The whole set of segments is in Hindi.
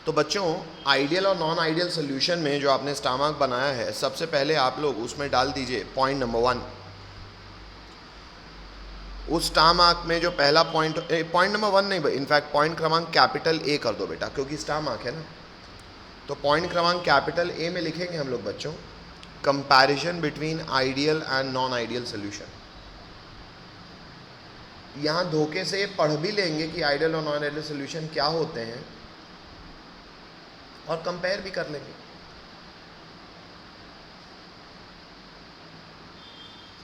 तो बच्चों आइडियल और नॉन आइडियल सोल्यूशन में जो आपने स्टार मार्क बनाया है, सबसे पहले आप लोग उसमें डाल दीजिए पॉइंट नंबर 1। उस स्टार मार्क में जो पहला पॉइंट नंबर 1 नहीं, इनफैक्ट पॉइंट क्रमांक कैपिटल ए कर दो बेटा, क्योंकि स्टार मार्क है ना। तो पॉइंट क्रमांक कैपिटल ए में लिखेंगे हम लोग बच्चों, comparison between ideal and non ideal solution. यहाँ धोखे से पढ़ भी लेंगे कि आइडियल और नॉन आइडियल सोल्यूशन क्या होते हैं और कंपेयर भी कर लेंगे।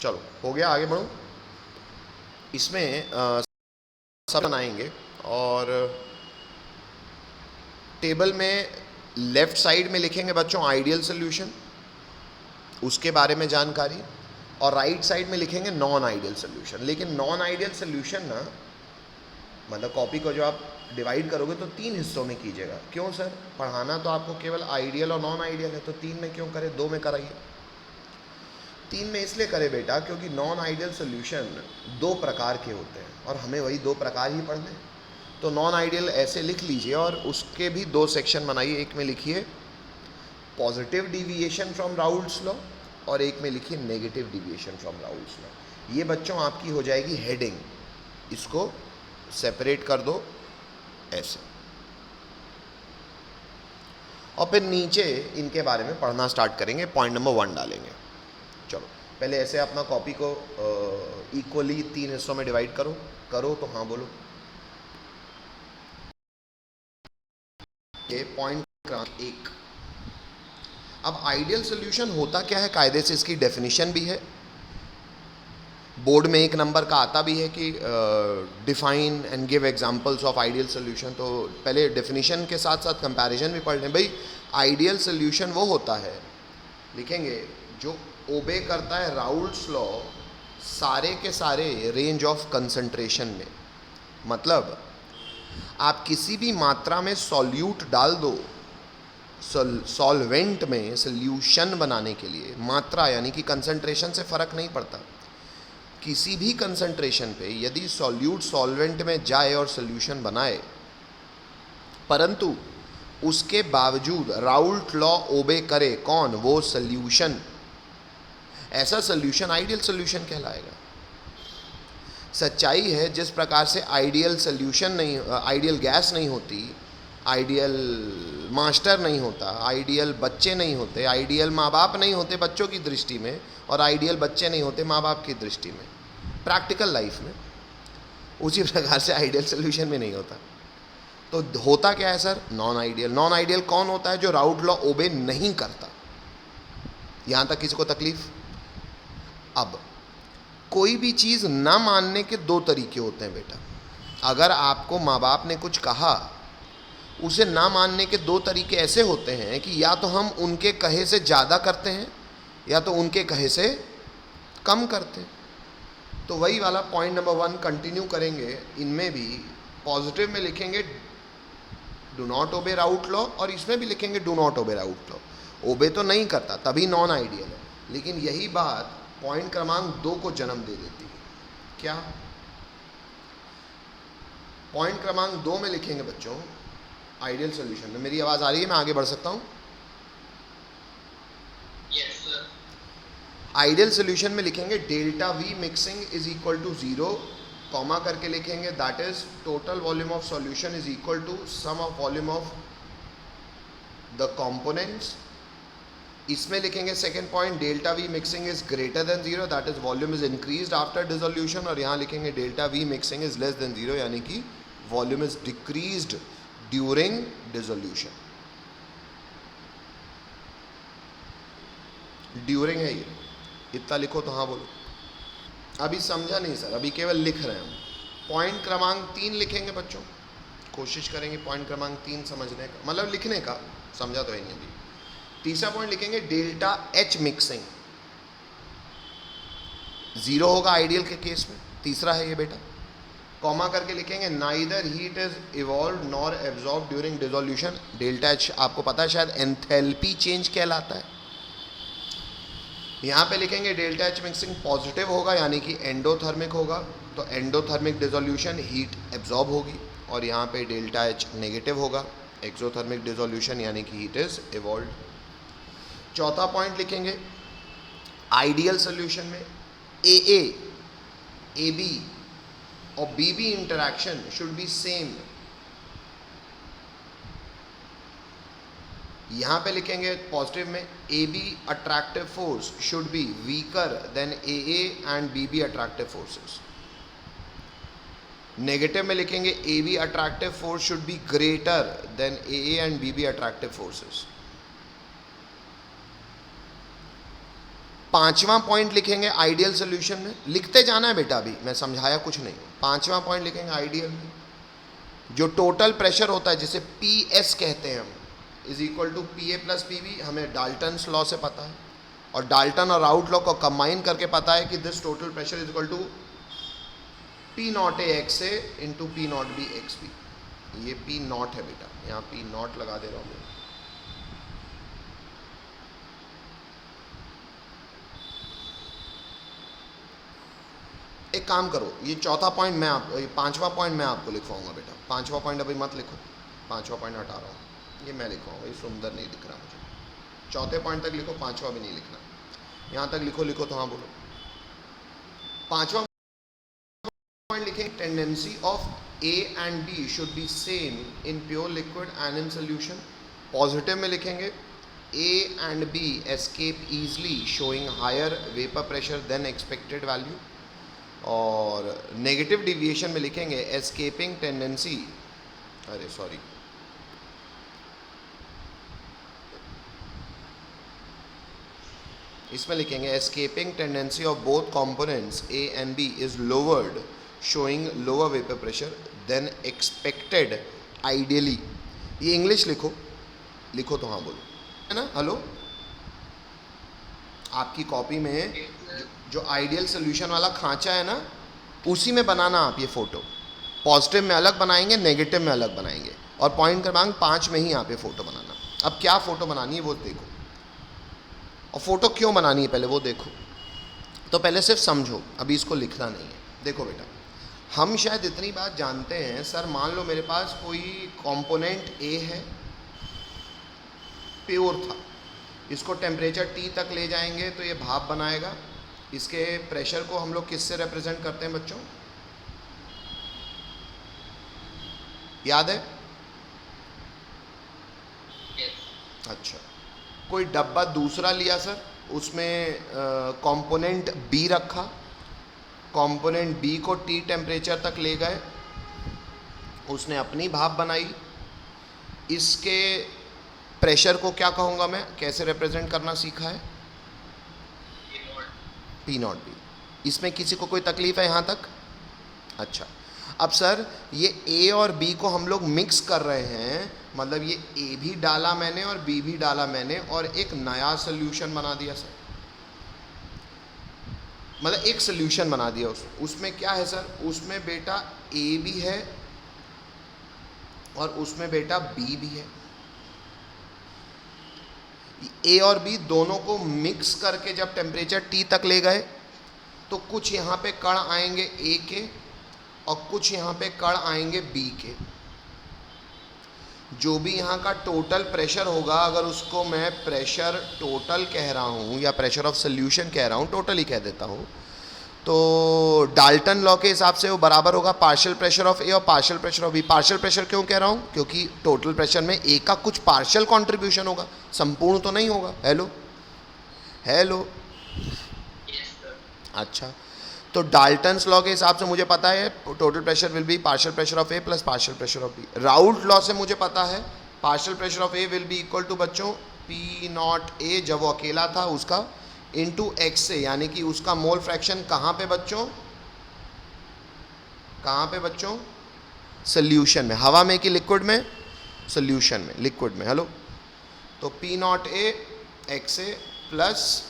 चलो हो गया, आगे बढ़ो। इसमें सब बनाएंगे और टेबल में लेफ्ट साइड में लिखेंगे बच्चों आइडियल सोल्यूशन, उसके बारे में जानकारी, और राइट साइड में लिखेंगे नॉन आइडियल सोल्यूशन। लेकिन नॉन आइडियल सोल्यूशन ना, मतलब कॉपी को जो आप डिवाइड करोगे तो 3 हिस्सों में कीजिएगा। क्यों सर, पढ़ाना तो आपको केवल आइडियल और नॉन आइडियल है, तो 3 में क्यों करें, 2 में कराइए। 3 में इसलिए करें बेटा क्योंकि नॉन आइडियल सोल्यूशन 2 प्रकार के होते हैं और हमें वही 2 प्रकार ही पढ़ने। तो नॉन आइडियल ऐसे लिख लीजिए और उसके भी 2 सेक्शन बनाइए। एक में लिखिए positive deviation from Raoult's law और एक में लिखिए negative deviation from Raoult's law. ये बच्चों आपकी हो जाएगी हेडिंग, इसको सेपरेट कर दो ऐसे, और फिर नीचे इनके बारे में पढ़ना स्टार्ट करेंगे, पॉइंट नंबर 1 डालेंगे। चलो पहले ऐसे अपना कॉपी को इक्वली 3 हिस्सों में डिवाइड करो तो हाँ बोलो। ये पॉइंट क्रमांक 1। अब आइडियल सोल्यूशन होता क्या है, कायदे से इसकी डेफिनेशन भी है, बोर्ड में 1 नंबर का आता भी है कि define and give examples of ideal solution. तो पहले डेफिनेशन के साथ साथ कंपैरिजन भी पढ़ लें। भाई आइडियल सोल्यूशन वो होता है, लिखेंगे, जो ओबे करता है राउल्ट्स लॉ सारे के सारे रेंज ऑफ कंसंट्रेशन में। मतलब आप किसी भी मात्रा में सॉल्यूट डाल दो, सॉल्वेंट में सोल्यूशन बनाने के लिए, मात्रा यानी कि कंसंट्रेशन से फ़र्क नहीं पड़ता, किसी भी कंसंट्रेशन पे यदि सॉल्यूट सॉल्वेंट में जाए और सोल्यूशन बनाए, परंतु उसके बावजूद राउल्ट लॉ ओबे करे, कौन, वो सोल्यूशन, ऐसा सोल्यूशन आइडियल सोल्यूशन कहलाएगा। सच्चाई है जिस प्रकार से आइडियल सोल्यूशन नहीं, आइडियल गैस नहीं होती, आइडियल मास्टर नहीं होता, आइडियल बच्चे नहीं होते, आइडियल माँ बाप नहीं होते बच्चों की दृष्टि में, और आइडियल बच्चे नहीं होते माँ बाप की दृष्टि में प्रैक्टिकल लाइफ में, उसी प्रकार से आइडियल सोल्यूशन में नहीं होता। तो होता क्या है sir, non ideal. Non ideal कौन होता है, जो राउल्ट लॉ ओबे नहीं करता। यहाँ तक किसी को तकलीफ? अब कोई भी चीज़ ना मानने के 2 तरीके होते हैं बेटा। अगर आपको माँ बाप ने कुछ कहा, उसे ना मानने के 2 तरीके ऐसे होते हैं कि या तो हम उनके कहे से ज़्यादा करते हैं या तो उनके कहे से कम करते हैं। तो वही वाला पॉइंट नंबर 1 कंटिन्यू करेंगे। इनमें भी पॉजिटिव में लिखेंगे do not obey Raoult law, और इसमें भी लिखेंगे do not obey Raoult law. Obey तो नहीं करता, तभी नॉन आइडियल है। लेकिन यही बात पॉइंट क्रमांक 2 को जन्म दे देती है। क्या? पॉइंट क्रमांक 2 में लिखेंगे बच्चों आइडियल सोल्यूशन में। मेरी आवाज़ आ रही है, मैं आगे बढ़ सकता हूँ? Yes sir. आइडियल सोल्यूशन में लिखेंगे delta V mixing is equal to 0, comma करके लिखेंगे that is total volume of solution is equal to sum of volume of the components. इसमें लिखेंगे second point delta V mixing is greater than 0, that is volume is increased after dissolution. और यहाँ लिखेंगे delta V mixing is less than 0, यानी कि volume is decreased during dissolution. During है ये, इतना लिखो तो हाँ बोलो। अभी समझा नहीं सर, अभी केवल लिख रहे हैं हम। पॉइंट क्रमांक 3 लिखेंगे बच्चों, कोशिश करेंगे पॉइंट क्रमांक 3 समझने का, मतलब लिखने का, समझा तो है नहीं अभी। तीसरा पॉइंट लिखेंगे डेल्टा एच मिक्सिंग, 0 होगा आइडियल के केस में, तीसरा है ये बेटा। कॉमा करके लिखेंगे neither heat is evolve nor absorb during dissolution. Delta H आपको पता है शायद एंथैल्पी चेंज कहलाता है। यहाँ पे लिखेंगे डेल्टा एच मिक्सिंग पॉजिटिव होगा, यानी कि एंडोथर्मिक होगा, तो एंडोथर्मिक डिसोल्यूशन हीट एब्जॉर्ब होगी। और यहाँ पे डेल्टा एच नेगेटिव होगा, एक्सोथर्मिक डिसोल्यूशन यानी कि हीट इज इवॉल्व। चौथा पॉइंट लिखेंगे, आइडियल सोल्यूशन में AA, AB और BB interaction should be same. यहां पे लिखेंगे पॉजिटिव में AB attractive force should be weaker then AA and BB attractive forces. Negative में लिखेंगे AB attractive force should be greater than AA and BB attractive forces. पांचवा पॉइंट लिखेंगे आइडियल सोल्यूशन में, लिखते जाना है बेटा, अभी मैं समझाया कुछ नहीं। पांचवा पॉइंट लिखेंगे आइडियल में, जो टोटल प्रेशर होता है जिसे PS कहते हैं हम, is equal to PA plus PB, हमें डाल्टन्स लॉ से पता है, और डाल्टन और राउट लॉ को कंबाइन करके पता है कि this total pressure is equal to P naught A x A into P naught B x B। ये P नॉट है बेटा, यहाँ P नॉट लगा दे रहा हूँ मैं। एक काम करो, ये चौथा पॉइंट मैं आप, ये पांचवा पॉइंट मैं आपको लिखवाऊंगा बेटा। पांचवा पॉइंट अभी मत लिखो, पांचवा पॉइंट हटा रहा हूँ, ये मैं लिखवाऊंगा, ये सुंदर नहीं दिख रहा मुझे। चौथे पॉइंट तक लिखो, पांचवा भी नहीं लिखना। यहाँ तक लिखो, लिखो तो हाँ बोलो। पांचवा पॉइंट लिखें, tendency of A and B should be same in pure liquid and in solution. Positive में लिखेंगे A and B escape easily showing higher vapour pressure than expected value. और नेगेटिव डिविएशन में लिखेंगे एस्केपिंग टेंडेंसी, अरे सॉरी, इसमें लिखेंगे escaping tendency of both components A and B is lowered showing lower vapour pressure than expected ideally. ये इंग्लिश लिखो, लिखो तो हाँ बोलो, है ना। हेलो, आपकी कॉपी में जो आइडियल सोल्यूशन वाला खांचा है ना, उसी में बनाना आप ये फोटो। पॉजिटिव में अलग बनाएंगे, नेगेटिव में अलग बनाएंगे, और पॉइंट क्रमांक 5 में ही आप ये फोटो बनाना। अब क्या फोटो बनानी है वो देखो, और फोटो क्यों बनानी है पहले वो देखो। तो पहले सिर्फ समझो, अभी इसको लिखना नहीं है। देखो बेटा, हम शायद इतनी बात जानते हैं, सर मान लो मेरे पास कोई कंपोनेंट A है, प्योर था, इसको टेम्परेचर T तक ले जाएंगे तो ये भाप बनाएगा। इसके प्रेशर को हम लोग किससे रिप्रेजेंट करते हैं बच्चों, याद है? अच्छा, कोई डब्बा दूसरा लिया सर, उसमें कंपोनेंट B रखा, कंपोनेंट B को T टेम्परेचर तक ले गए, उसने अपनी भाप बनाई। इसके प्रेशर को क्या कहूँगा मैं, कैसे रिप्रेजेंट करना सीखा है, P नॉट B। इसमें किसी को कोई तकलीफ है यहाँ तक? अच्छा, अब सर ये A और B को हम लोग मिक्स कर रहे हैं, मतलब ये A भी डाला मैंने और B भी डाला मैंने, और एक नया सोल्यूशन बना दिया सर, मतलब एक सोल्यूशन बना दिया। उसमें क्या है सर, उसमें बेटा A भी है और उसमें बेटा B भी है। A और B दोनों को मिक्स करके जब टेम्परेचर T तक ले गए तो कुछ यहाँ पे कण आएंगे A के और कुछ यहाँ पे कण आएंगे B के। जो भी यहाँ का टोटल प्रेशर होगा, अगर उसको मैं प्रेशर टोटल कह रहा हूँ या प्रेशर ऑफ सोल्यूशन कह रहा हूँ, टोटल ही कह देता हूँ, तो डाल्टन लॉ के हिसाब से वो बराबर होगा पार्शियल प्रेशर ऑफ A और partial pressure of B। Partial pressure क्यों कह रहा हूँ, क्योंकि टोटल प्रेशर में A का कुछ पार्शियल कंट्रीब्यूशन होगा, संपूर्ण तो नहीं होगा। हेलो हेलो, अच्छा, तो डाल्टन्स लॉ के हिसाब से मुझे पता है total pressure will be partial pressure of A plus partial pressure of B। Raoult law से मुझे पता है partial pressure of A will be equal to बच्चों P नॉट A, जब वो अकेला था उसका, इंटू एक्स से, यानी कि उसका मोल फ्रैक्शन कहाँ पे बच्चों, कहाँ पे बच्चों, सोल्यूशन में। हवा में कि लिक्विड में, सोल्यूशन में, लिक्विड में। हेलो, तो P naught A x A plus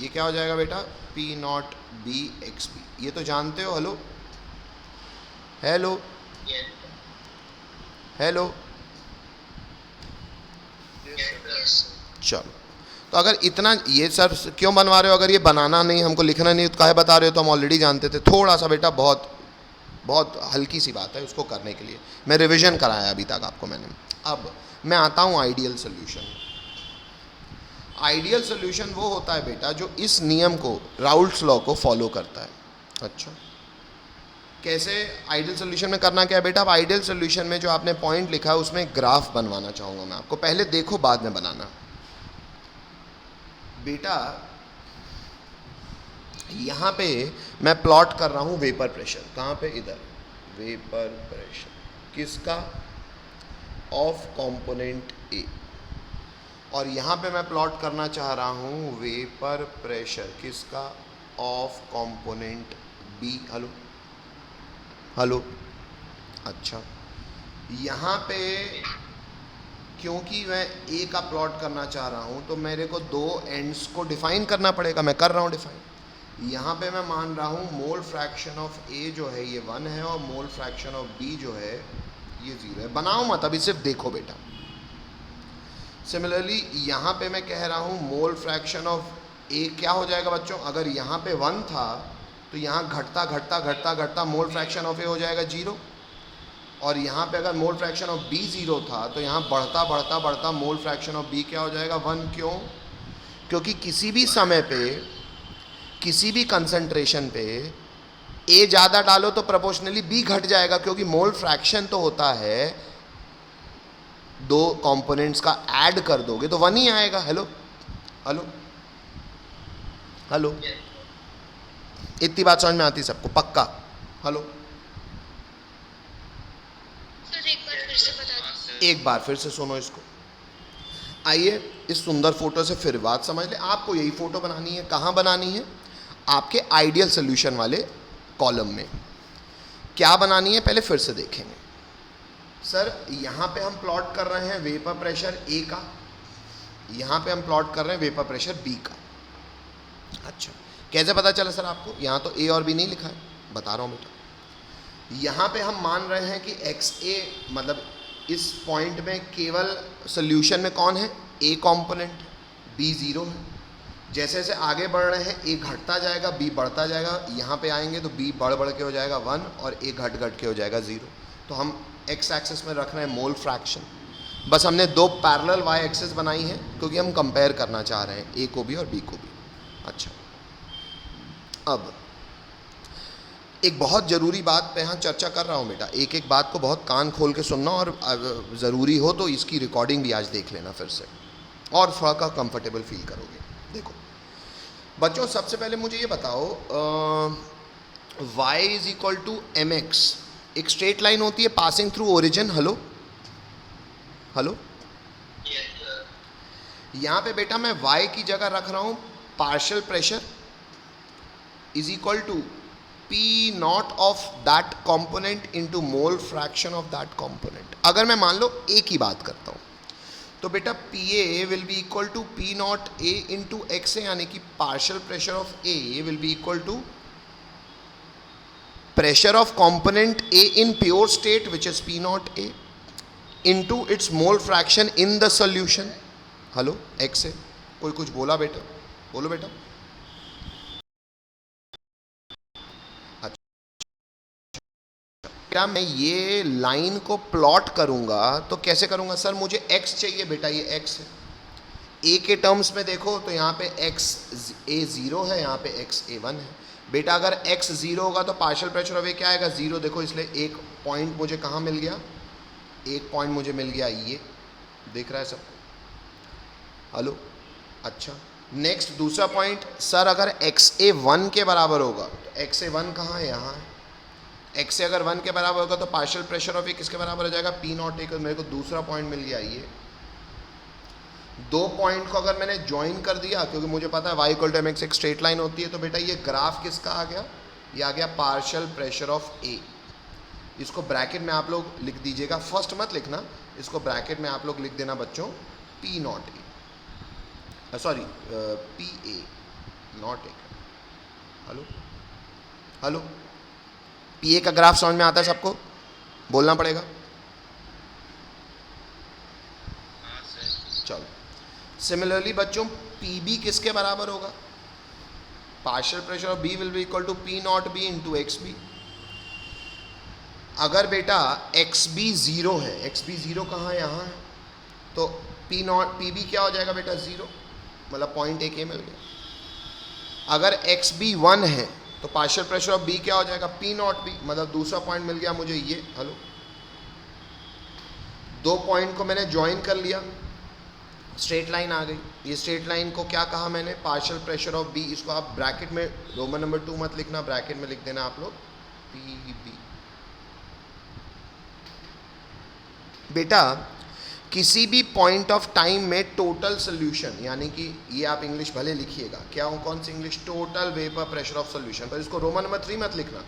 ये क्या हो जाएगा बेटा, P naught B x B. ये तो जानते हो। हेलो हेलो हेलो, चलो, तो अगर इतना, ये सर क्यों बनवा रहे हो, अगर ये बनाना नहीं, हमको लिखना नहीं तो काहे बता रहे हो, तो हम ऑलरेडी जानते थे। थोड़ा सा बेटा बहुत बहुत हल्की सी बात है उसको करने के लिए, मैं रिवीजन कराया अभी तक आपको मैंने। अब मैं आता हूँ आइडियल सोल्यूशन। आइडियल सोल्यूशन वो होता है बेटा जो इस नियम को, राउल्ट्स लॉ को फॉलो करता है। अच्छा, कैसे आइडियल सोल्यूशन में करना क्या है बेटा? अब आइडियल सोल्यूशन में जो आपने पॉइंट लिखा है उसमें ग्राफ बनवाना चाहूँगा मैं आपको, पहले देखो बाद में बनाना। बेटा यहाँ पे मैं प्लॉट कर रहा हूँ वेपर प्रेशर, कहाँ पे? इधर, वेपर प्रेशर किसका? Of component A. और यहाँ पे मैं प्लॉट करना चाह रहा हूँ वेपर प्रेशर किसका? Of component B. Hello hello, अच्छा, यहाँ पे क्योंकि मैं ए का प्लॉट करना चाह रहा हूँ तो मेरे को दो एंड्स को डिफाइन करना पड़ेगा, मैं कर रहा हूँ डिफाइन। यहाँ पे मैं मान रहा हूँ मोल फ्रैक्शन ऑफ ए जो है ये 1 है और मोल फ्रैक्शन ऑफ बी जो है ये 0 है। बनाओ मत, अभी सिर्फ देखो बेटा। सिमिलरली यहाँ पे मैं कह रहा हूँ मोल फ्रैक्शन ऑफ ए क्या हो जाएगा बच्चों? अगर यहाँ पे 1 था तो यहाँ घटता घटता घटता घटता मोल फ्रैक्शन ऑफ ए हो जाएगा 0, और यहाँ पे अगर मोल फ्रैक्शन ऑफ बी 0 था तो यहाँ बढ़ता बढ़ता बढ़ता मोल फ्रैक्शन ऑफ बी क्या हो जाएगा? 1। क्यों? क्योंकि किसी भी समय पे, किसी भी कंसंट्रेशन पे ए ज़्यादा डालो तो प्रोपोर्शनली बी घट जाएगा, क्योंकि मोल फ्रैक्शन तो होता है दो कंपोनेंट्स का ऐड कर दोगे तो 1 ही आएगा। हेलो हेलो हेलो, इतनी बात समझ में आती सबको? पक्का? हेलो, एक बार फिर से सुनो इसको। आइए इस सुंदर फोटो से फिर बात समझ ले। आपको यही फोटो बनानी है, कहाँ बनानी है? आपके आइडियल सोल्यूशन वाले कॉलम में। क्या बनानी है पहले फिर से देखेंगे। सर यहाँ पे हम प्लॉट कर रहे हैं वेपर प्रेशर ए का, यहाँ पे हम प्लॉट कर रहे हैं वेपर प्रेशर बी का। अच्छा, कैसे पता चला सर आपको? यहाँ तो ए और बी नहीं लिखा है, बता रहा हूँ बेटा। यहाँ पे हम मान रहे हैं कि एक्स ए, मतलब इस पॉइंट में केवल सोल्यूशन में कौन है? ए कंपोनेंट, बी 0 है। जैसे जैसे आगे बढ़ रहे हैं ए घटता जाएगा, बी बढ़ता जाएगा। यहाँ पे आएंगे तो बी बढ़ बढ़ के हो जाएगा 1 और ए घट घट के हो जाएगा 0। तो हम एक्स एक्सिस में रख रहे हैं मोल फ्रैक्शन। बस हमने दो पैरेलल वाई एक्सिस बनाई है क्योंकि हम कंपेयर करना चाह रहे हैं ए को भी और बी को भी। अच्छा, अब एक बहुत ज़रूरी बात पे यहाँ चर्चा कर रहा हूँ बेटा, एक एक बात को बहुत कान खोल के सुनना, और ज़रूरी हो तो इसकी रिकॉर्डिंग भी आज देख लेना फिर से, और थोड़ा का कंफर्टेबल फील करोगे। देखो बच्चों, सबसे पहले मुझे ये बताओ, y is equal to M x एक स्ट्रेट लाइन होती है passing through origin. Hello hello, यहाँ पे बेटा मैं y की जगह रख रहा हूँ partial pressure is equal to P naught of that component into mole fraction of that component. अगर मैं मान लो ए की बात करता हूँ तो बेटा P A will be equal to P naught A into X A, यानी कि partial pressure of A will be equal to pressure of component A in pure state which is P naught A into its mole fraction in the solution। Hello X है, कोई कुछ बोला बेटा? बोलो बेटा। अच्छा, क्या मैं ये लाइन को प्लॉट करूंगा तो कैसे करूंगा? सर मुझे X चाहिए बेटा, ये X है। A के टर्म्स में देखो तो यहाँ पे X A 0 है, यहाँ पे X A 1 है। बेटा अगर x 0 होगा तो पार्शियल प्रेशर ऑफ ए क्या आएगा? 0। देखो इसलिए एक पॉइंट मुझे कहाँ मिल गया? एक पॉइंट मुझे मिल गया, ये देख रहा है सबको? हेलो, अच्छा। नेक्स्ट दूसरा पॉइंट, सर अगर x a 1 के बराबर होगा तो x a 1 कहाँ है? यहाँ है। x a अगर 1 के बराबर होगा तो पार्शियल प्रेशर ऑफ ए किसके बराबर हो जाएगा? P not a. मेरे को दूसरा पॉइंट मिल गया। ये दो पॉइंट को अगर मैंने ज्वाइन कर दिया, क्योंकि मुझे पता है y equal to M x एक स्ट्रेट लाइन होती है, तो बेटा ये ग्राफ किसका आ गया? ये आ गया पार्शियल प्रेशर ऑफ ए। इसको ब्रैकेट में आप लोग लिख दीजिएगा, फर्स्ट मत लिखना, इसको ब्रैकेट में आप लोग लिख देना बच्चों P naught A, sorry P A not a. Hello hello, P A का ग्राफ समझ में आता है सबको? बोलना पड़ेगा। चलो, सिमिलरली बच्चों पी बी किसके बराबर होगा? Partial pressure of B will be equal to P naught B into x B. अगर बेटा एक्स बी ज़ीरो है, एक्स बी ज़ीरो कहाँ है, यहाँ है, तो पी नॉट पी बी क्या हो जाएगा बेटा, ज़ीरो, मतलब पॉइंट एक मिल गया। अगर एक्स बी वन है तो पार्शियल प्रेशर ऑफ बी क्या हो जाएगा, पी नॉट बी, मतलब दूसरा पॉइंट मिल गया मुझे ये। हेलो, दो पॉइंट को मैंने ज्वाइन कर लिया, स्ट्रेट लाइन आ गई। ये स्ट्रेट लाइन को क्या कहा मैंने, पार्शियल प्रेशर ऑफ बी। इसको आप ब्रैकेट में रोमन नंबर 2 मत लिखना, ब्रैकेट में लिख देना आप लोग पी बी। बेटा किसी भी पॉइंट ऑफ टाइम में टोटल सोल्यूशन, यानी कि ये आप इंग्लिश भले लिखिएगा, क्या हो, कौन सी English, total vapour pressure of solution, पर इसको रोमन नंबर 3 मत लिखना।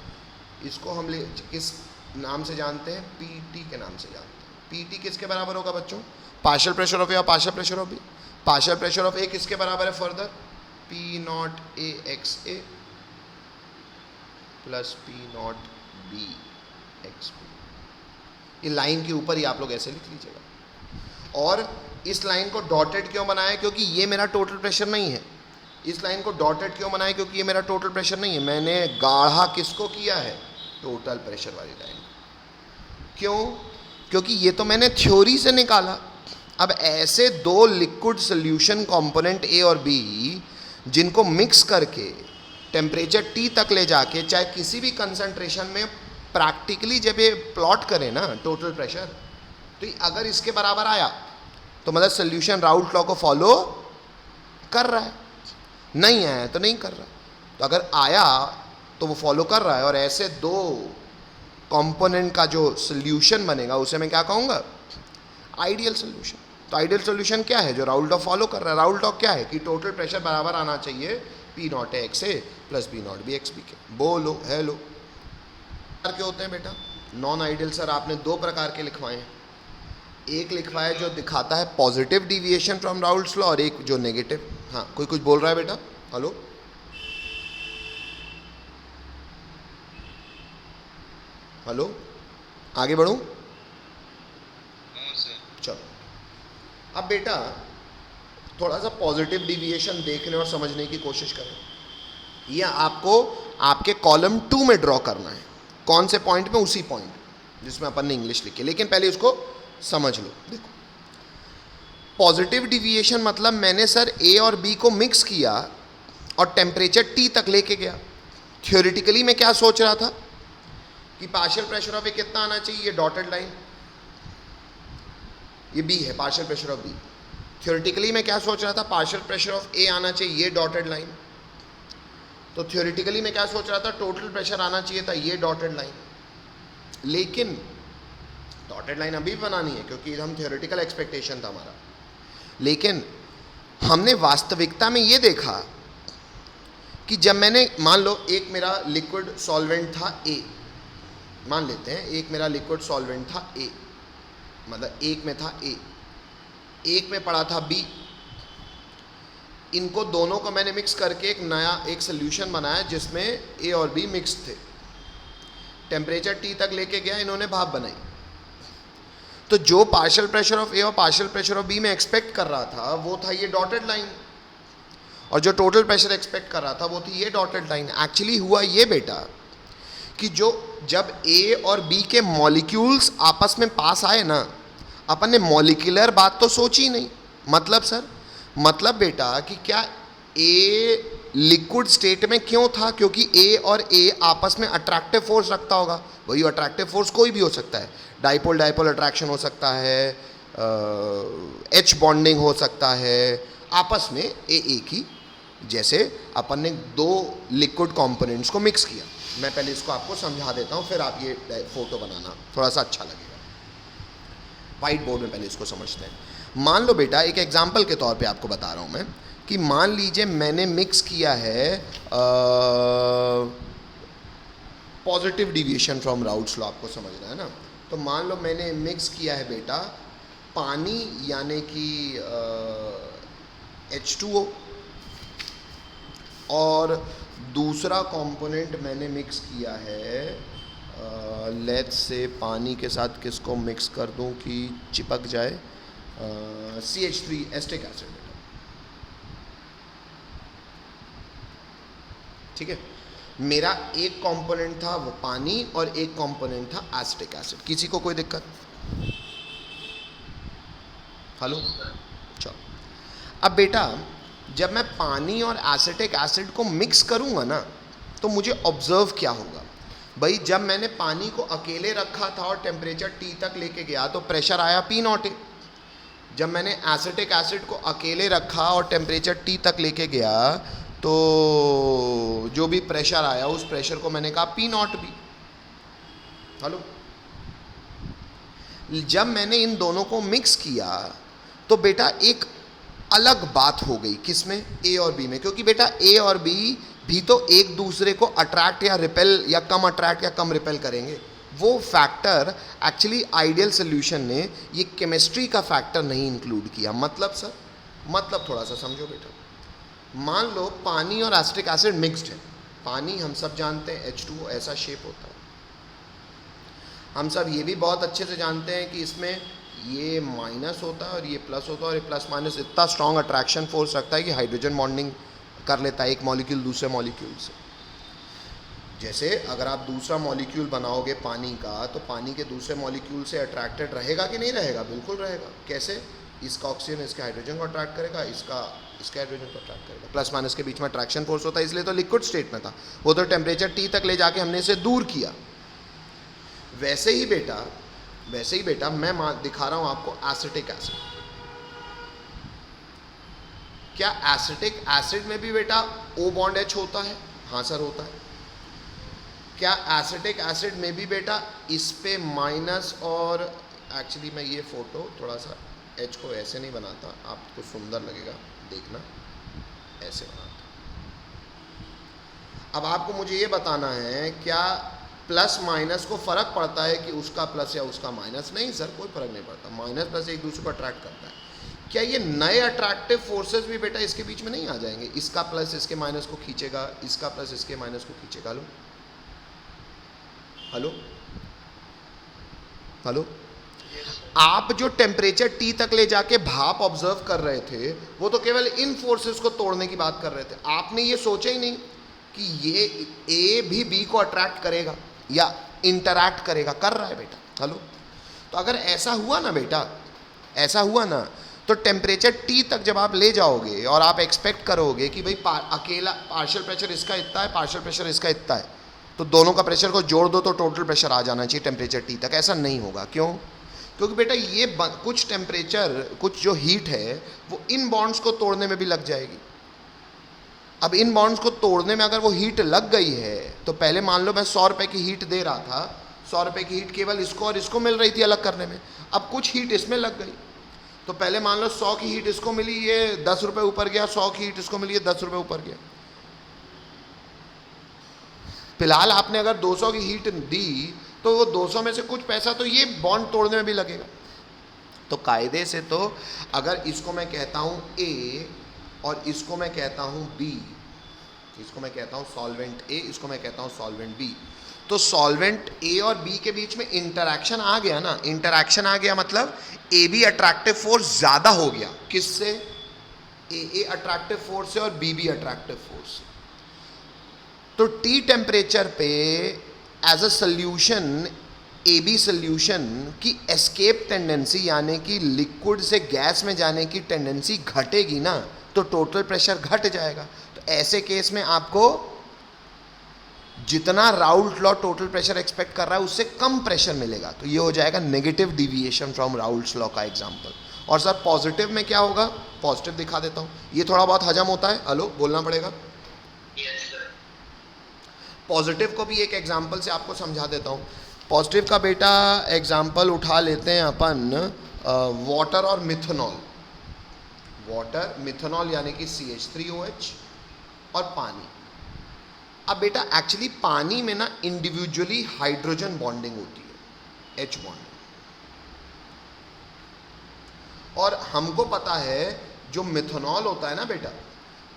इसको हम किस नाम से जानते हैं, पीटी के नाम से जानते हैं। पीटी किसके बराबर होगा बच्चों, पार्शियल प्रेशर ऑफ ए और partial pressure of B. Partial pressure of A किसके बराबर है further, P naught A x A plus P naught B x B. ये लाइन के ऊपर ही आप लोग ऐसे लिख लीजिएगा। और इस लाइन को डॉटेड क्यों बनाया, क्योंकि ये मेरा टोटल प्रेशर नहीं है। इस लाइन को डॉटेड क्यों बनाया, क्योंकि ये मेरा टोटल प्रेशर नहीं है। मैंने गाढ़ा किसको किया है, टोटल प्रेशर वाली लाइन। क्यों, क्योंकि ये तो मैंने थ्योरी से निकाला। अब ऐसे दो लिक्विड सोल्यूशन कंपोनेंट ए और बी जिनको मिक्स करके टेम्परेचर टी तक ले जाके, चाहे किसी भी कंसंट्रेशन में प्रैक्टिकली जब ये प्लॉट करें ना टोटल प्रेशर, तो अगर इसके बराबर आया तो मतलब सोल्यूशन राउल्ट लॉ को फॉलो कर रहा है, नहीं आया तो नहीं कर रहा। तो अगर आया तो वो फॉलो कर रहा है। और ऐसे दो कंपोनेंट का जो सोल्यूशन बनेगा उसे मैं क्या कहूँगा, आइडियल सोल्यूशन। तो आइडियल सोल्यूशन क्या है, जो राउल्ट लॉ फॉलो कर रहा है। राउल्ट लॉ क्या है कि टोटल प्रेशर बराबर आना चाहिए P naught A x A plus P naught B x B के। बोलो हेलो। प्रकार के होते हैं बेटा नॉन आइडियल, सर आपने दो प्रकार के लिखवाए हैं। एक लिखवाया जो दिखाता है positive deviation from Raoult's law, और एक जो नेगेटिव। हाँ, कोई कुछ बोल रहा है बेटा, हेलो हेलो, आगे बढ़ूं, चलो। अब बेटा थोड़ा सा पॉजिटिव डिविएशन देखने और समझने की कोशिश करें। यह आपको आपके कॉलम 2 में ड्रॉ करना है। कौन से पॉइंट में, उसी पॉइंट जिसमें अपन ने इंग्लिश लिखी, लेकिन पहले उसको समझ लो। देखो, पॉजिटिव डिविएशन मतलब मैंने सर ए और बी को मिक्स किया और टेम्परेचर टी तक लेके गया। थ्योरेटिकली मैं क्या सोच रहा था कि पार्शियल प्रेशर ऑफ ए कितना आना चाहिए, ये डॉटेड लाइन, ये बी है partial pressure of B. Theoretically मैं क्या सोच रहा था, पार्शियल प्रेशर ऑफ ए आना चाहिए, ये डॉटेड लाइन। तो थ्योरेटिकली मैं क्या सोच रहा था, टोटल प्रेशर आना चाहिए था, ये डॉटेड लाइन। लेकिन डॉटेड लाइन अभी बनानी है क्योंकि हम थ्योरेटिकल एक्सपेक्टेशन था हमारा। लेकिन हमने वास्तविकता में ये देखा कि जब मैंने, मान लो एक मेरा लिक्विड सॉल्वेंट था ए, मान लेते हैं एक मेरा लिक्विड सॉल्वेंट था ए, मतलब एक में था ए, एक में पड़ा था बी। इनको दोनों को मैंने मिक्स करके एक नया एक सोल्यूशन बनाया जिसमें ए और बी मिक्स थे। टेम्परेचर टी तक लेके गया, इन्होंने भाप बनाई। तो जो पार्शियल प्रेशर ऑफ ए और पार्शियल प्रेशर ऑफ बी में एक्सपेक्ट कर रहा था वो था ये डॉटेड लाइन, और जो टोटल प्रेशर एक्सपेक्ट कर रहा था वो थी ये डॉटेड लाइन। एक्चुअली हुआ ये बेटा कि जब ए और बी के मॉलिक्यूल्स आपस में पास आए ना, अपन ने मॉलिक्यूलर बात तो सोची नहीं। मतलब सर, मतलब बेटा कि क्या ए लिक्विड स्टेट में क्यों था, क्योंकि ए और ए आपस में अट्रैक्टिव फोर्स रखता होगा। वही अट्रैक्टिव फोर्स कोई भी हो सकता है, डाइपोल डाइपोल अट्रैक्शन हो सकता है, एच बॉन्डिंग हो सकता है, आपस में ए की। जैसे अपन ने दो लिक्विड कंपोनेंट्स को मिक्स किया। मैं पहले इसको आपको समझा देता हूँ, फिर आप ये फोटो बनाना थोड़ा सा अच्छा लगेगा। वाइट बोर्ड में पहले इसको समझते हैं। मान लो बेटा, एक एग्जांपल के तौर पे आपको बता रहा हूँ मैं कि मान लीजिए मैंने मिक्स किया है positive deviation from Raoult's law, आपको समझना है ना। तो मान लो मैंने मिक्स किया है बेटा पानी, यानी कि H2O, और दूसरा कंपोनेंट मैंने मिक्स किया है लेट्स से पानी के साथ किसको मिक्स कर दूं कि चिपक जाए, CH3 एस्टिक एसिड बेटा, ठीक है। मेरा एक कंपोनेंट था वो पानी और एक कंपोनेंट था एसिटिक एसिड। किसी को कोई दिक्कत? हेलो, चलो। अब बेटा जब मैं पानी और एसिटिक एसिड को मिक्स करूंगा ना तो मुझे ऑब्जर्व क्या होगा भाई? जब मैंने पानी को अकेले रखा था और टेम्परेचर T तक लेके गया तो प्रेशर आया P0। जब मैंने एसिटिक एसिड को अकेले रखा और टेम्परेचर T तक लेके गया तो जो भी प्रेशर आया उस प्रेशर को मैंने कहा P0 भी। हेलो, जब मैंने इन दोनों को मिक्स किया तो बेटा एक अलग बात हो गई। किसमें? ए और बी में। क्योंकि बेटा ए और बी भी तो एक दूसरे को अट्रैक्ट या रिपेल या कम अट्रैक्ट या कम रिपेल करेंगे। वो फैक्टर एक्चुअली आइडियल सोल्यूशन ने ये केमिस्ट्री का फैक्टर नहीं इंक्लूड किया। मतलब सर, मतलब थोड़ा सा समझो बेटा। मान लो पानी और एसिटिक एसिड मिक्स्ड है। पानी हम सब जानते हैं H2O ऐसा शेप होता है। हम सब ये भी बहुत अच्छे से जानते हैं कि इसमें ये माइनस होता है और ये प्लस होता है, और ये प्लस माइनस इतना स्ट्रॉन्ग अट्रैक्शन फोर्स रखता है कि हाइड्रोजन बॉन्डिंग कर लेता है एक मॉलिक्यूल दूसरे मॉलिक्यूल से। जैसे अगर आप दूसरा मॉलिक्यूल बनाओगे पानी का तो पानी के दूसरे मॉलिक्यूल से अट्रैक्टेड रहेगा कि नहीं रहेगा? बिल्कुल रहेगा। कैसे? इसका ऑक्सीजन इसके हाइड्रोजन को अट्रैक्ट करेगा, इसका इसके हाइड्रोजन को अट्रैक्ट करेगा। प्लस माइनस के बीच में अट्रैक्शन फोर्स होता है, इसलिए तो लिक्विड स्टेट में था। वो तो टेम्परेचर T तक ले जाके हमने इसे दूर किया। वैसे ही बेटा मैं दिखा रहा हूं आपको एसिटिक एसिड। क्या एसिटिक एसिड में भी बेटा O बॉन्ड H होता है? हाँ सर होता है। क्या एसिटिक एसिड में भी बेटा इस पे माइनस, और एक्चुअली मैं ये फोटो थोड़ा सा H को ऐसे नहीं बनाता, आपको सुंदर लगेगा देखना, ऐसे बनाता। अब आपको मुझे ये बताना है क्या प्लस माइनस को फर्क पड़ता है कि उसका प्लस या उसका माइनस? नहीं सर, कोई फर्क नहीं पड़ता। माइनस प्लस एक दूसरे को अट्रैक्ट करता है। क्या ये नए अट्रैक्टिव फोर्सेस भी बेटा इसके बीच में नहीं आ जाएंगे? इसका प्लस इसके माइनस को खींचेगा, इसका प्लस इसके माइनस को खींचेगा। हेलो हेलो, आप जो टेम्परेचर T तक ले जाके भाप ऑब्जर्व कर रहे थे वो तो केवल इन फोर्सेस को तोड़ने की बात कर रहे थे। आपने ये सोचा ही नहीं कि ये A भी B को अट्रैक्ट करेगा या इंटरैक्ट करेगा। कर रहा है बेटा। हेलो, तो अगर ऐसा हुआ ना बेटा, ऐसा हुआ ना, तो टेम्परेचर T तक जब आप ले जाओगे और आप एक्सपेक्ट करोगे कि भाई अकेला पार्शियल प्रेशर इसका इतना है, पार्शियल प्रेशर इसका इतना है, तो दोनों का प्रेशर को जोड़ दो तो टोटल प्रेशर आ जाना चाहिए टेम्परेचर T तक। ऐसा नहीं होगा। क्यों? क्योंकि बेटा ये कुछ टेम्परेचर, कुछ जो हीट है वो इन बॉन्ड्स को तोड़ने में भी लग जाएगी। अब इन बॉन्ड्स को तोड़ने में अगर वो हीट लग गई है तो पहले मान लो मैं 100 रुपये की हीट दे रहा था, 100 रुपये की हीट केवल इसको और इसको मिल रही थी अलग करने में। अब कुछ हीट इसमें लग गई तो पहले मान लो 100 की हीट इसको मिली, ये 10 रुपये ऊपर गया, 100 की हीट इसको मिली, ये 10 रुपये ऊपर गया। फिलहाल आपने अगर 200 की हीट दी तो वो 200 में से कुछ पैसा तो ये बॉन्ड तोड़ने में भी लगेगा। तो कायदे से तो अगर इसको मैं कहता हूँ A और इसको मैं कहता हूँ B, इसको मैं कहता हूँ सॉल्वेंट A, इसको मैं कहता हूँ सॉल्वेंट B, तो सॉल्वेंट A और B के बीच में इंटरैक्शन आ गया ना। इंटरैक्शन आ गया मतलब AB अट्रैक्टिव फोर्स ज़्यादा हो गया। किससे? AA अट्रैक्टिव फोर्स से और BB अट्रैक्टिव फोर्स से। तो T टेम्परेचर पे as a solution AB solution की एस्केप टेंडेंसी यानी कि लिक्विड से गैस में जाने की टेंडेंसी घटेगी ना, तो टोटल प्रेशर घट जाएगा। तो ऐसे केस में आपको जितना Raoult law total pressure expect कर रहा है उससे कम प्रेशर मिलेगा। तो ये हो जाएगा negative deviation from Raoult's law का एग्जांपल। और सर पॉजिटिव में क्या होगा? पॉजिटिव दिखा देता हूं, ये थोड़ा बहुत हजम होता है। हेलो, बोलना पड़ेगा। पॉजिटिव को भी एक एग्जांपल से आपको समझा देता हूँ। पॉजिटिव का बेटा एग्जांपल उठा लेते हैं अपन वाटर और मिथेनॉल। वाटर, मिथेनॉल यानी कि CH3OH और पानी। अब बेटा एक्चुअली पानी में ना इंडिविजुअली हाइड्रोजन बॉन्डिंग होती है, H बॉन्डिंग। और हमको पता है जो मिथेनॉल होता है ना बेटा,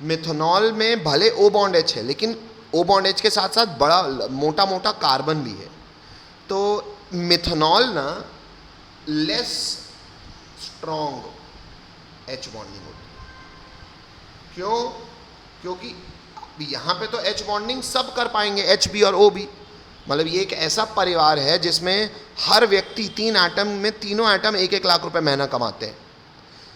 मिथेनॉल में भले O बॉन्ड H है लेकिन O बॉन्ड H के साथ साथ बड़ा मोटा मोटा कार्बन भी है। तो मिथेनॉल ना लेस स्ट्रॉन्ग H बॉन्डिंग होती है। क्यों? क्योंकि यहाँ पे तो H बॉन्डिंग सब कर पाएंगे, Hb और OB, मतलब ये एक ऐसा परिवार है जिसमें हर व्यक्ति 3 एटम में तीनों एटम 1-1 लाख रुपए महीना कमाते हैं।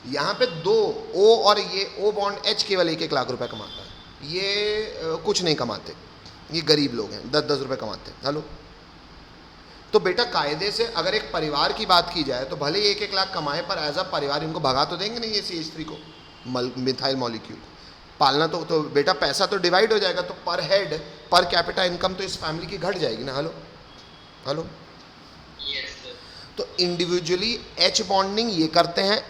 यहाँ पे 2 O और ये O बॉन्ड H केवल 1-1 लाख रुपए कमाता है, ये कुछ नहीं कमाते, ये गरीब लोग हैं, 10-10 रुपए कमाते हैं। हेलो, तो बेटा कायदे से अगर एक परिवार की बात की जाए तो भले ही 1-1 लाख कमाए, पर एज अ परिवार इनको भगा तो देंगे नहीं ये CH3 को, मिथाइल मॉलिक्यूल पालना तो बेटा पैसा तो डिवाइड हो जाएगा, तो पर हेड पर कैपिटा इनकम तो इस फैमिली की घट जाएगी ना। हेलो हेलो, तो इंडिविजुअली H बॉन्डिंग ये करते हैं,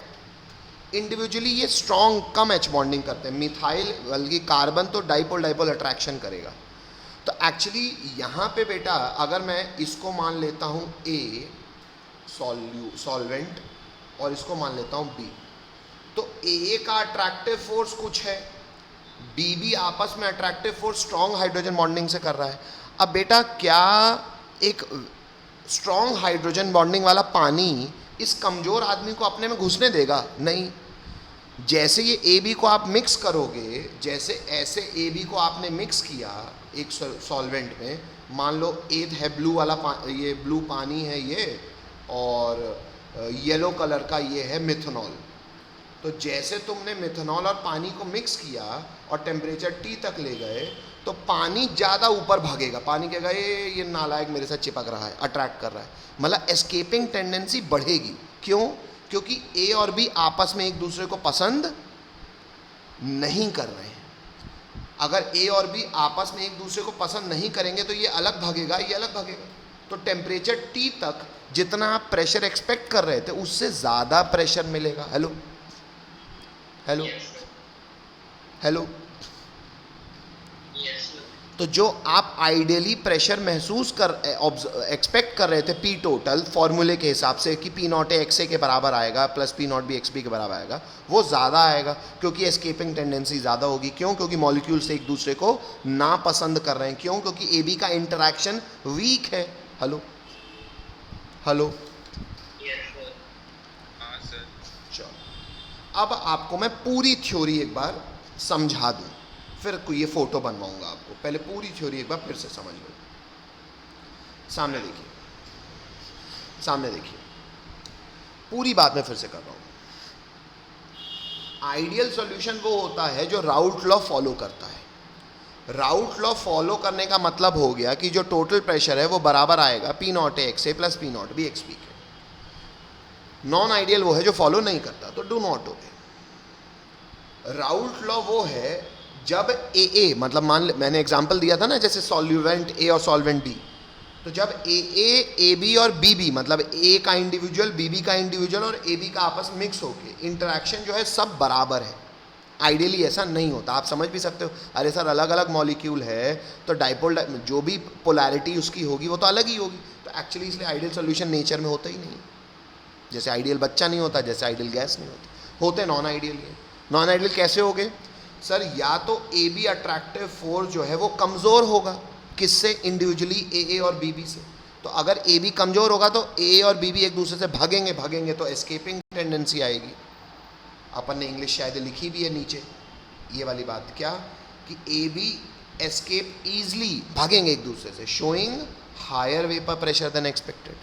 इंडिविजुअली ये स्ट्रॉन्ग कम H बॉन्डिंग करते हैं। मिथाइल बल्कि कार्बन तो डाइपोल डाइपोल अट्रैक्शन करेगा। तो एक्चुअली यहाँ पे बेटा अगर मैं इसको मान लेता हूँ A सॉल्वेंट और इसको मान लेता हूँ B, तो A का अट्रैक्टिव फोर्स कुछ है, BB आपस में attractive force strong hydrogen bonding से कर रहा है। अब बेटा क्या एक स्ट्रॉन्ग हाइड्रोजन बॉन्डिंग वाला पानी इस कमज़ोर आदमी को अपने में घुसने देगा? नहीं। जैसे ये AB को आप मिक्स करोगे, जैसे ऐसे AB को आपने मिक्स किया एक सॉल्वेंट में, मान लो एक है ब्लू वाला ये ब्लू पानी है ये, और येलो कलर का ये है मिथेनॉल। तो जैसे तुमने मिथेनॉल और पानी को मिक्स किया और टेम्परेचर T तक ले गए, तो पानी ज़्यादा ऊपर भागेगा, पानी कहेगा ये नालायक मेरे साथ चिपक रहा है, अट्रैक्ट कर रहा है, मतलब एस्केपिंग टेंडेंसी बढ़ेगी। क्यों? क्योंकि A और B आपस में एक दूसरे को पसंद नहीं कर रहे हैं। अगर A और B आपस में एक दूसरे को पसंद नहीं करेंगे तो ये अलग भागेगा, ये अलग भागेगा। तो टेम्परेचर T तक जितना आप प्रेशर एक्सपेक्ट कर रहे थे उससे ज़्यादा प्रेशर मिलेगा। हेलो हेलो हेलो, तो जो आप आइडियली प्रेशर महसूस कर एक्सपेक्ट कर रहे थे P टोटल फॉर्मूले के हिसाब से कि P नॉट XA के बराबर आएगा plus P naught B XB के बराबर आएगा, वो ज़्यादा आएगा क्योंकि एस्केपिंग टेंडेंसी ज़्यादा होगी। क्यों? क्योंकि मॉलिक्यूल्स एक दूसरे को ना पसंद कर रहे हैं। क्यों? क्योंकि AB का इंटरैक्शन वीक है। हेलो हेलो, चलो अब आपको मैं पूरी थ्योरी एक बार समझा दूँ, फिर ये फोटो बनवाऊंगा आपको। पहले पूरी थ्योरी एक बार फिर से समझ लो। सामने देखिए, सामने देखिए, पूरी बात मैं फिर से कर रहा हूँ। आइडियल सॉल्यूशन वो होता है जो राउट लॉ फॉलो करता है। राउट लॉ फॉलो करने का मतलब हो गया कि जो टोटल प्रेशर है वो बराबर आएगा P not XA plus P naught B XB के। नॉन आइडियल वो है जो फॉलो नहीं करता, तो डू नॉट हो गए। राउट लॉ वो है जब AA, मतलब मैंने एग्जांपल दिया था ना, जैसे सॉल्वेंट A और सॉल्वेंट B, तो जब AA AB और BB मतलब A का इंडिविजुअल BB का इंडिविजुअल और AB का आपस मिक्स होके इंटरेक्शन जो है सब बराबर है। आइडियली ऐसा नहीं होता। आप समझ भी सकते हो, अरे सर अलग अलग मॉलिक्यूल है तो डाइपोल जो भी पोलैरिटी उसकी होगी वो तो अलग ही होगी। तो एक्चुअली इसलिए आइडियल सोल्यूशन नेचर में होता ही नहीं। जैसे आइडियल बच्चा नहीं होता, जैसे आइडियल गैस नहीं होती, होते नॉन आइडियल ही। नॉन आइडियल कैसे हो गए सर? या तो AB अट्रैक्टिव फोर्स जो है वो कमज़ोर होगा, किससे? इंडिविजुअली AA और BB से। तो अगर AB कमज़ोर होगा तो A और BB एक दूसरे से भागेंगे तो एस्केपिंग टेंडेंसी आएगी। अपन ने इंग्लिश शायद लिखी भी है नीचे ये वाली बात, क्या कि AB एस्केप ईजली, भागेंगे एक दूसरे से, showing higher vapour pressure than expected.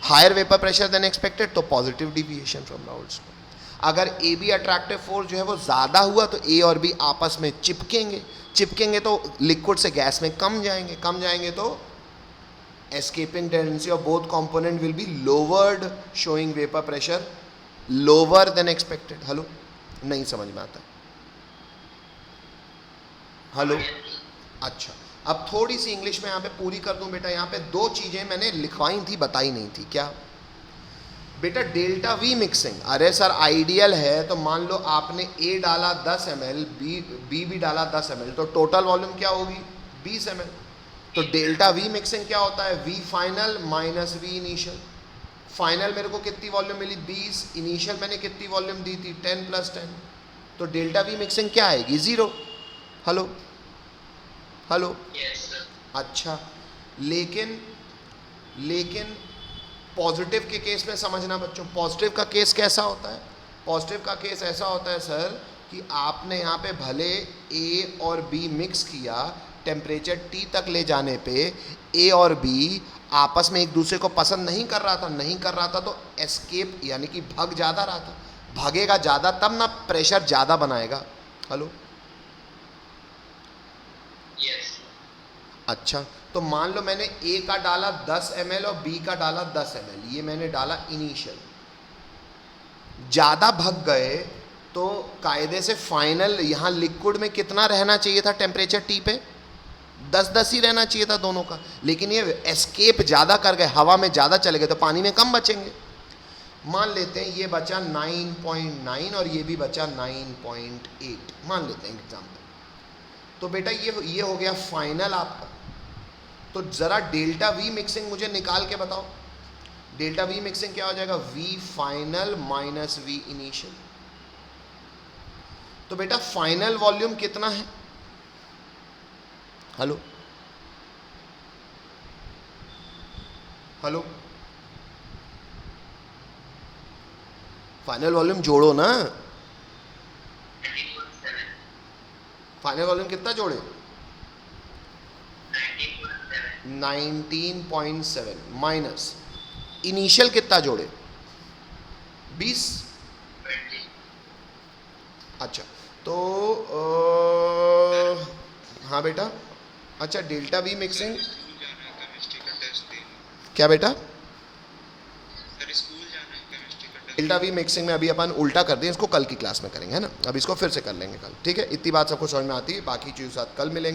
Higher vapour pressure than expected तो positive deviation from Raoult's law. अगर AB अट्रैक्टिव फोर्स जो है वो ज़्यादा हुआ तो A और B आपस में चिपकेंगे तो लिक्विड से गैस में कम जाएंगे तो escaping tendency of both component will be lowered, showing vapour pressure lower than expected. Hello, नहीं समझ में आता? हेलो, अच्छा अब थोड़ी सी इंग्लिश में यहाँ पे पूरी कर दूं बेटा। यहाँ पे 2 चीज़ें मैंने लिखवाई थी, बताई नहीं थी। क्या बेटा? Delta V mixing. अरे सर आइडियल है तो मान लो आपने A डाला 10 ml, B भी डाला 10 ml, तो टोटल वॉल्यूम क्या होगी? 20 ml। तो डेल्टा V मिक्सिंग क्या होता है? V final minus V initial. Final मेरे को कितनी वॉल्यूम मिली? 20। इनिशियल मैंने कितनी वॉल्यूम दी थी? 10 + 10। तो डेल्टा V मिक्सिंग क्या आएगी? 0। हेलो हेलो, अच्छा लेकिन पॉजिटिव के केस में समझना बच्चों, पॉजिटिव का केस कैसा होता है? पॉजिटिव का केस ऐसा होता है सर कि आपने यहाँ पे भले ए और बी मिक्स किया, टेम्परेचर टी तक ले जाने पे ए और बी आपस में एक दूसरे को पसंद नहीं कर रहा था, तो एस्केप यानी कि भाग ज़्यादा रहा था। भागेगा ज़्यादा तब ना प्रेशर ज़्यादा बनाएगा। हेलो, अच्छा, तो मान लो मैंने ए का डाला 10 ml और बी का डाला 10 ml, ये मैंने डाला इनिशियल, ज़्यादा भग गए तो कायदे से फाइनल यहाँ लिक्विड में कितना रहना चाहिए था टेम्परेचर टी पे? 10-10 ही रहना चाहिए था दोनों का, लेकिन ये एस्केप ज़्यादा कर गए, हवा में ज़्यादा चले गए, तो पानी में कम बचेंगे। मान लेते हैं ये बचा 9.9 और ये भी बचा 9.8, मान लेते हैं एग्जाम्पल। तो बेटा ये हो गया फाइनल आपका। तो ज़रा डेल्टा वी मिक्सिंग मुझे निकाल के बताओ, डेल्टा वी मिक्सिंग क्या हो जाएगा? V final minus V initial. तो बेटा फाइनल वॉल्यूम कितना है? हेलो हेलो, फाइनल वॉल्यूम जोड़ो ना, फाइनल वॉल्यूम कितना जोड़े? 19.7 माइनस इनिशियल कितना जोड़े? 20। अच्छा, तो हाँ बेटा, अच्छा डेल्टा वी मिक्सिंग क्या बेटा? डेल्टा वी मिक्सिंग में अभी अपन उल्टा कर दें, इसको कल की क्लास में करेंगे, है ना? अब इसको फिर से कर लेंगे कल, ठीक है? इतनी बात सबको समझ में आती है, बाकी चीज़ साथ कल मिलेंगे।